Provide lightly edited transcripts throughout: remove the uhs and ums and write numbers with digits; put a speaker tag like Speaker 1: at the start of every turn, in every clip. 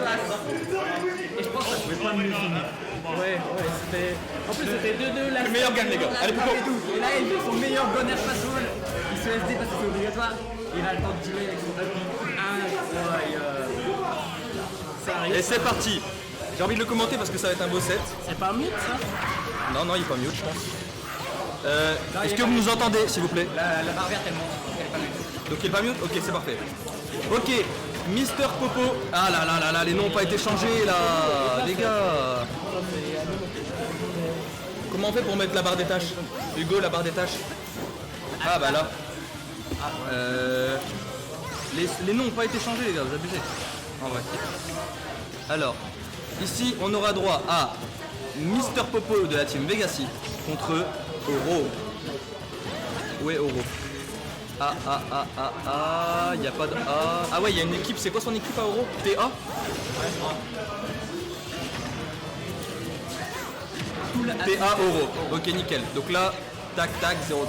Speaker 1: passe. Et je pense que ça pouvait pas mieux finir. Ouais, c'était. En plus, c'était 2-2 là.
Speaker 2: Le meilleur gagne, les gars. Allez, Popo.
Speaker 1: Et là, il fait son meilleur gonner pass wall. Il se SD parce que c'est obligatoire. Il a le temps de tirer avec son up. Incroyable. Ça arrive.
Speaker 2: Et c'est parti. J'ai envie de le commenter parce que ça va être un beau set.
Speaker 1: C'est pas mute ça?
Speaker 2: Non, il est pas mieux, je pense. Est-ce que vous nous entendez, s'il vous plaît?
Speaker 1: La barre verte, elle monte. Elle est pas mute.
Speaker 2: Donc il est pas mieux? Ok, c'est parfait. Ok, Mister Popo. Ah là, les noms n'ont pas été changés là, les gars. Comment on fait pour mettre la barre des tâches? Hugo, la barre des tâches. Ah bah là. Les noms n'ont pas été changés, les gars, vous abusez. En vrai. Alors, ici on aura droit à Mister Popo de la team Vegassi contre Oro. Où est Oro? Il n'y a pas de A. Ah ouais, il y a une équipe, c'est quoi son équipe à Oro? TA? TA Oro. Ok, nickel. Donc là, tac, 0.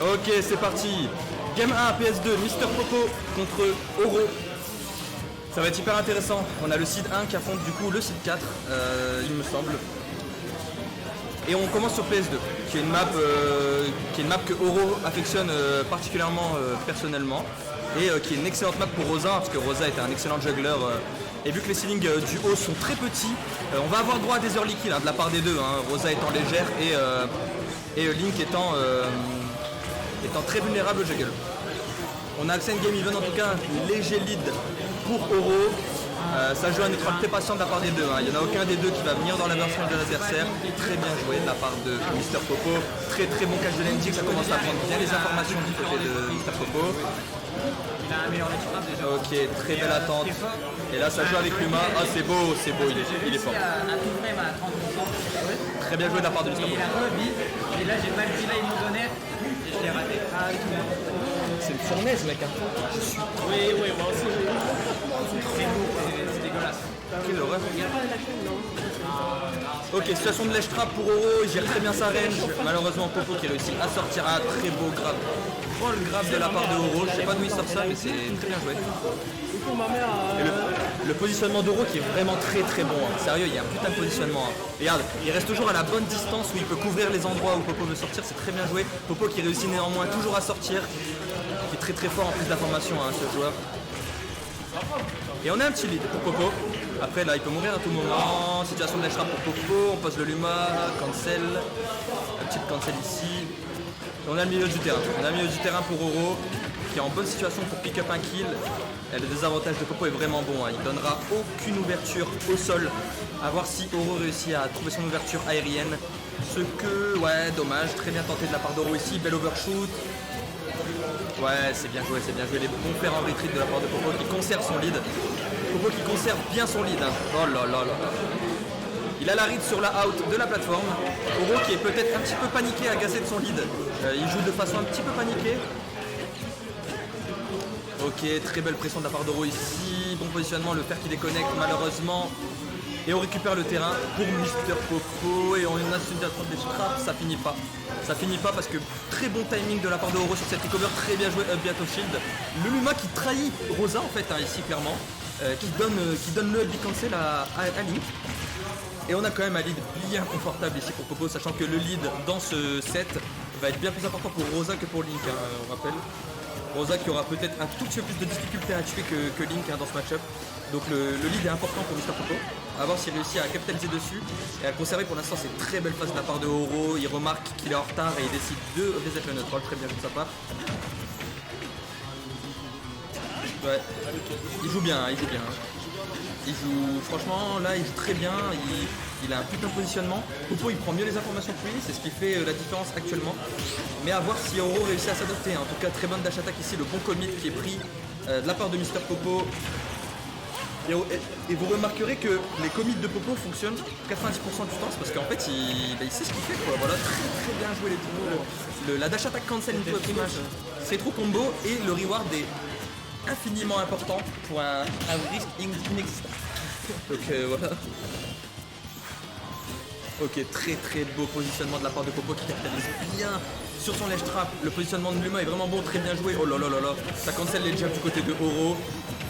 Speaker 2: Ok, c'est parti. Game 1, PS2, Mister Popo contre Oro. Ça va être hyper intéressant. On a le seed 1 qui affronte du coup le seed 4, il me semble. Et on commence sur PS2, qui est une map, que Oro affectionne particulièrement personnellement. Et qui est une excellente map pour Rosa, parce que Rosa est un excellent juggler. Et vu que les ceilings du haut sont très petits, on va avoir droit à des early kills de la part des deux. Rosa étant légère et Link étant très vulnérable au juggle. On a accès à une game even, en tout cas un léger lead pour Oro. Ça joue un étoile très patient de la part des deux. Il n'y en a aucun des deux qui va venir dans la version de l'adversaire. Très bien joué de la part de Mister Popo. Très bon catch de l'NG, ça commence à prendre bien les informations du côté de Mister Popo.
Speaker 1: Il a un meilleur extra déjà.
Speaker 2: Ok, très belle attente. Et là ça joue avec Luma. Ah c'est beau, il est fort.
Speaker 1: Un tout frame à 30%.
Speaker 2: Très bien joué de la part de Mister
Speaker 1: Et il
Speaker 2: Popo.
Speaker 1: a rebid. Et là j'ai pas le delay mon donner. Et je l'ai raté.
Speaker 2: C'est une fournaise mec.
Speaker 1: Oui, moi aussi. C'est beau, c'est dégueulasse.
Speaker 2: Quelle horreur. Ok, situation de lèche trap pour Oro, il gère très bien sa range. Malheureusement Popo qui réussit à sortir un très beau grab. Bon le grab de la part de Oro, je sais pas d'où il sort ça mais c'est très bien joué. Et le positionnement d'Oro qui est vraiment très bon. Sérieux, il y a un putain de positionnement. Regarde, il reste toujours à la bonne distance où il peut couvrir les endroits où Popo veut sortir, c'est très bien joué. Popo qui réussit néanmoins toujours à sortir, qui est très fort en plus d'informations ce joueur. Et on a un petit lead pour Popo. Après là il peut mourir à tout moment. Situation de lèche trap pour Popo, on pose le Luma, cancel. Un petit cancel ici. Et on a le milieu du terrain. On a le milieu du terrain pour Oro qui est en bonne situation pour pick up un kill. Et le désavantage de Popo est vraiment bon. Il donnera aucune ouverture au sol. A voir si Oro réussit à trouver son ouverture aérienne. Ce que, ouais, dommage. Très bien tenté de la part d'Oro ici. Bel overshoot. Ouais, c'est bien joué. Les bons fers en retreat de la part de Popo qui conserve son lead. Popo qui conserve bien son lead. Oh là là. Il a la read sur la out de la plateforme. Oro qui est peut-être un petit peu paniqué, agacé de son lead. Il joue de façon un petit peu paniquée. Ok, très belle pression de la part d'Oro ici. Bon positionnement, le fer qui déconnecte malheureusement. Et on récupère le terrain pour Mister Popo. Et on a une attrape des traps, ça finit pas parce que très bon timing de la part de Oro sur cette recover, très bien joué bientôt shield. Le Luma qui trahit Rosa en fait ici clairement. Qui donne le big cancel à Link. Et on a quand même un lead bien confortable ici pour Popo, sachant que le lead dans ce set va être bien plus important pour Rosa que pour Link, on rappelle. Rosa qui aura peut-être un tout petit peu plus de difficulté à tuer que Link dans ce match-up. Donc le lead est important pour Mister Popo. A voir s'il réussit à capitaliser dessus et à conserver. Pour l'instant c'est une très belle phase de la part de Oro. Il remarque qu'il est en retard et il décide de reset le neutral, très bien de sa part. Ouais, il joue bien. Il joue, franchement, là il joue très bien, il a un putain de positionnement. Popo il prend mieux les informations que lui, c'est ce qui fait la différence actuellement. Mais à voir si Oro réussit à s'adapter. En tout cas, très bonne dash attack ici, le bon commit qui est pris de la part de Mister Popo. Et vous remarquerez que les commits de Popo fonctionnent 90% du temps, c'est parce qu'en fait il sait ce qu'il fait quoi. Voilà, très bien joué les la dash attack cancel into image. C'est trop combo et le reward est infiniment important pour un risque inexistant. Donc voilà. Ok, très beau positionnement de la part de Popo qui capitalise bien sur son ledge trap. Le positionnement de Luma est vraiment bon, très bien joué. Oh là là là là. Ça cancel les jabs du côté de Oro.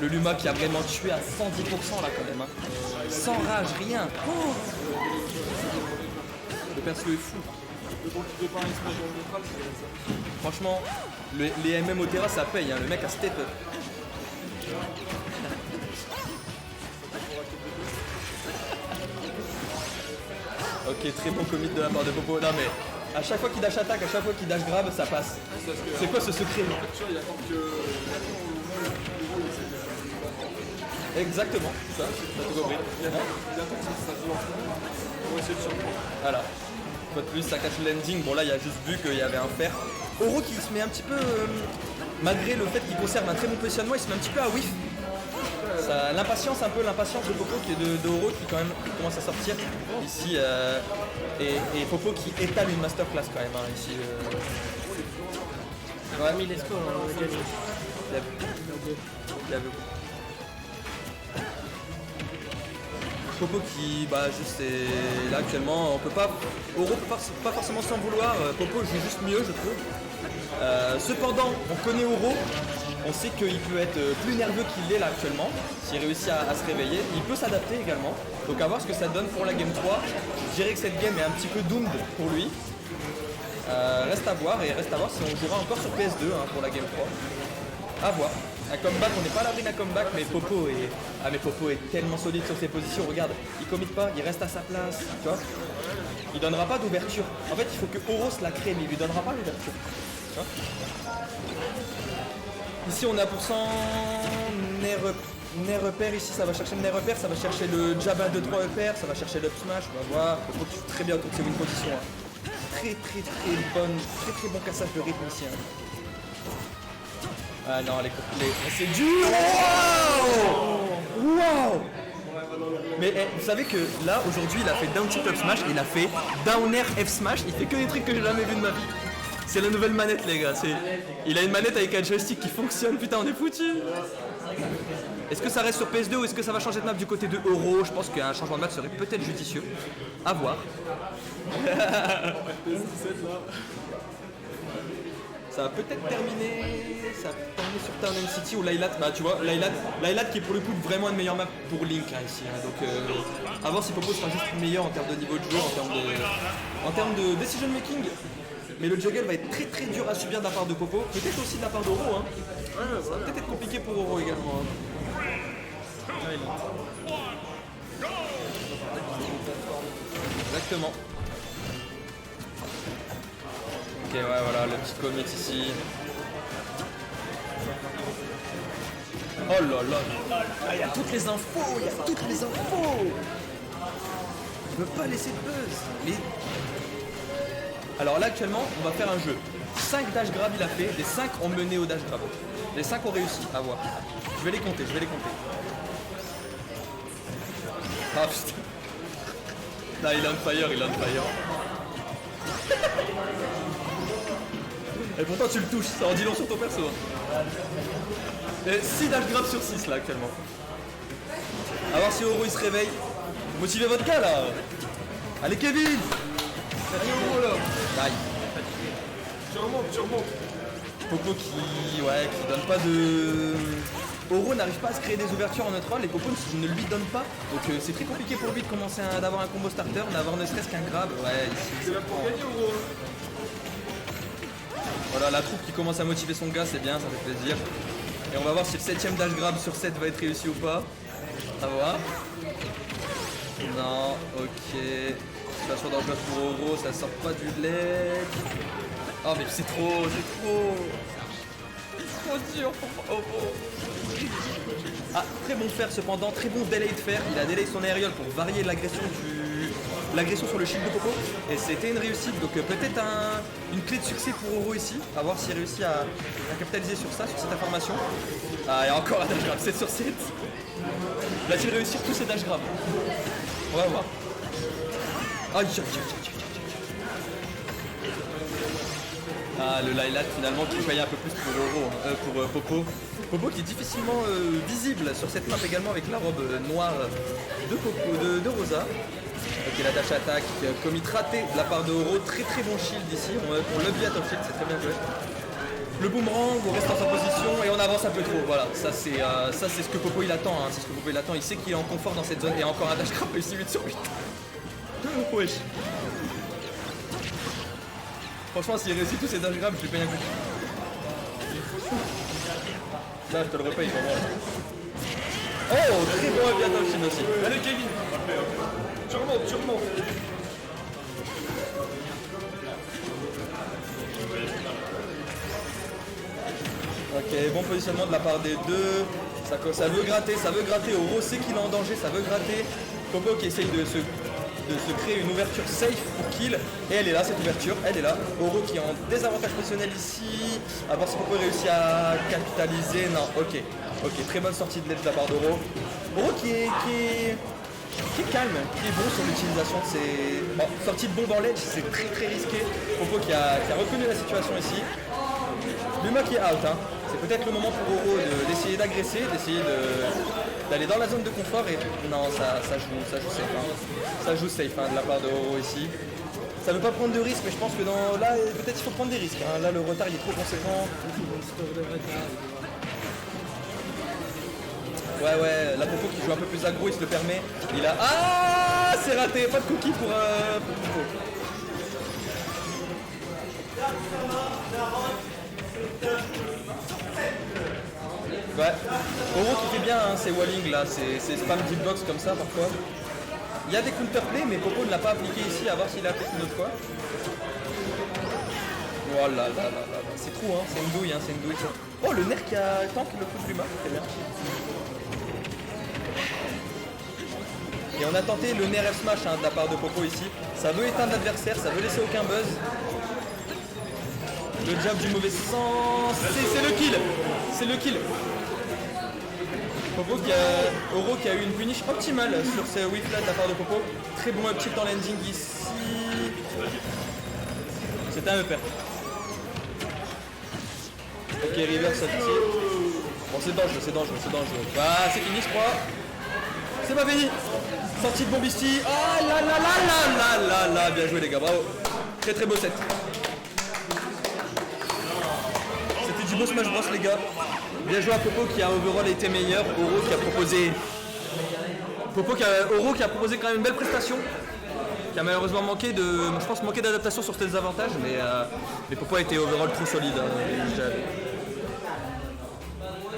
Speaker 2: Le Luma qui a vraiment tué à 110% là quand même. Hein. Sans rage, rien. Oh, le perso est fou. Franchement, les MM au Terra ça paye, hein. Le mec a step up. Ok, très bon commit de la part de Popo. Non mais à chaque fois qu'il dash attaque, à chaque fois qu'il dash grab, ça passe. C'est quoi ce secret? Exactement, ça, t'as tout compris. Voilà. Pas de plus, ça cache le landing. Bon là il a juste vu qu'il y avait un fer. Oro qui se met un petit peu, malgré le fait qu'il conserve un très bon positionnement, il se met un petit peu à whiff. L'impatience de Popo qui est de Oro qui quand même commence à sortir ici et Popo qui étale une masterclass quand même hein, ici.
Speaker 3: Ouais. Mis les scores, on a gagné.
Speaker 2: Il a vu. Popo qui juste est là actuellement, on peut pas. Oro peut pas forcément s'en vouloir, Popo joue juste mieux je trouve. Cependant, on connaît Oro, on sait qu'il peut être plus nerveux qu'il est là actuellement, s'il réussit à se réveiller. Il peut s'adapter également, donc à voir ce que ça donne pour la game 3. Je dirais que cette game est un petit peu doomed pour lui. Reste à voir si on jouera encore sur PS2 hein, pour la game 3. À voir. Un comeback, on n'est pas à l'abri d'un comeback, mais Popo est tellement solide sur ses positions. Regarde, il commit pas, il reste à sa place, tu vois. Il donnera pas d'ouverture. En fait, il faut que Oro se la crée, mais il lui donnera pas l'ouverture. Ici on a pour 100 Nair repère, ici ça va chercher le Nair repère, ça va chercher le jab 1, 2, 3 repère, ça va chercher l'up smash, on va voir, Popo qui joue très bien autour de ses win positions. Hein. Très bon cassage de rythme ici. Hein. Ah non, c'est dur. Wow. Mais vous savez que là aujourd'hui il a fait down tilt up smash, il a fait down air F smash, il fait que des trucs que j'ai jamais vu de ma vie. C'est la nouvelle manette les gars, il a une manette avec un joystick qui fonctionne, putain on est foutu. Est-ce que ça reste sur PS2 ou est-ce que ça va changer de map du côté de Oro? Je pense qu'un changement de map serait peut-être judicieux. À voir. Ça va peut-être terminer sur Town and City ou Lylat. Bah tu vois, Lylat qui est pour le coup vraiment une meilleure map pour Link hein, ici. Hein. Donc à voir si Popo sera juste meilleur en termes de niveau de jeu, en termes de decision making. Mais le juggle va être très dur à subir de la part de Popo, peut-être aussi de la part d'Oro. Hein. Ça va peut-être être compliqué pour Oro également. Hein. Exactement. Ok ouais voilà le petit commit ici. Oh là là, il y a toutes les infos, Je veux pas laisser de buzz. Mais... Alors là actuellement on va faire un jeu. 5 dash grab il a fait, les 5 ont mené au dash grab. Les 5 ont réussi, à voir. Je vais les compter. Ah putain. Là il est on fire. Et pourtant tu le touches, ça en dit long sur ton perso. Et 6 dash grab sur 6 là actuellement. A voir si Oro il se réveille. Motivez votre gars là. Allez Kevin. Allez Oro là. Aïe. Tu remontes. Popo qui donne pas de... Oro n'arrive pas à se créer des ouvertures en neutral et Popo ne lui donne pas. Donc c'est très compliqué pour lui de commencer d'avoir un combo starter, d'avoir ne serait-ce qu'un grab. Ouais, c'est là pour gagner Oro. Voilà, la troupe qui commence à motiver son gars, c'est bien, ça fait plaisir. Et on va voir si le 7ème dash grab sur 7 va être réussi ou pas. À voir. Non, ok. Situation dangereuse pour Oro, ça sort pas du lait. Oh mais c'est trop. C'est trop dur pour Oro. Ah, très bon fer cependant, très bon delay de fer. Il a délayé son aérial pour varier l'agression sur le shield de Popo. Et c'était une réussite, donc peut-être une clé de succès pour Oro ici. À voir s'il réussit à capitaliser sur ça, sur cette information. Ah, il y a encore un dash grab, 7 sur 7. Va-t-il réussir tous ses dash grab? On va voir. Aïe. Ah, le Lylat finalement qui paye un peu plus pour Oro, pour Popo. Popo qui est difficilement visible sur cette map également avec la robe noire de Rosa. Ok, la dash attack, commit raté de la part de Oro, très bon shield ici, on l'a vu à top shield, c'est très bien joué. le boomerang, on reste dans sa position et on avance un peu trop. Voilà, ça c'est ce que Popo il attend. Hein. C'est ce que Popo il attend. Il sait qu'il est en confort dans cette zone et encore un dash grab réussi 8 sur 8. Wesh. Franchement, s'il réussit tous ses dash grabs, je lui paye un coup. Là, je te le repaye pour moi. Oh, très bon aviateur Chine aussi.
Speaker 4: Allez Kevin, tu remontes.
Speaker 2: Ok, bon positionnement de la part des deux. Ça veut gratter. Oro sait qu'il est en danger, ça veut gratter. Popo qui essaye de se créer une ouverture safe pour kill. Et elle est là, cette ouverture, elle est là. Oro qui est en désavantage positionnel ici. À voir si Popo réussit à capitaliser. Non, ok, très bonne sortie de l'aide de la part d'Oro. Oro qui est calme, qui est bon sur l'utilisation de ses... Bon, sortie de bombe en ledge, c'est très risqué. Popo qui a reconnu la situation ici. Luma qui est out, hein. C'est peut-être le moment pour Oro d'essayer d'agresser, d'aller dans la zone de confort et non, ça joue safe. Hein. Ça joue safe hein, de la part de Oro ici. Ça veut pas prendre de risques, mais je pense que là, peut-être il faut prendre des risques. Hein. Là, le retard il est trop conséquent. Ouais, la Popo qui joue un peu plus aggro, il se le permet. Il a... Ah, c'est raté, pas de cookie pour Popo. Ouais, Oro qui fait bien hein, ses walling là, ses spam hitbox comme ça parfois. Il y a des counterplay mais Popo ne l'a pas appliqué ici, à voir s'il l'a appliqué une autre fois. Voilà, c'est trop hein, c'est une douille ça. Oh le nerf qui a tank le coup de Luma, très bien. Et on a tenté le nerf F smash hein, de la part de Popo ici. Ça veut éteindre l'adversaire, ça veut laisser aucun buzz. Le jab du mauvais sens, c'est le kill. Oro qui a eu une punish optimale sur ce whip là de la part de Popo. Très bon up tilt en landing ici. C'était un upper. Ok, reverse sorti. Bon, c'est dangereux. Bah, c'est fini, je crois. C'est pas fini. Sortie de bombe ici. Ah là, bien joué les gars, bravo. Très beau set. C'était du beau Smash Bros les gars. Bien joué à Popo qui a overall été meilleur. Oro qui a proposé quand même une belle prestation. Qui a malheureusement manqué d'adaptation sur ses avantages, mais Popo a été overall trop solide. Hein.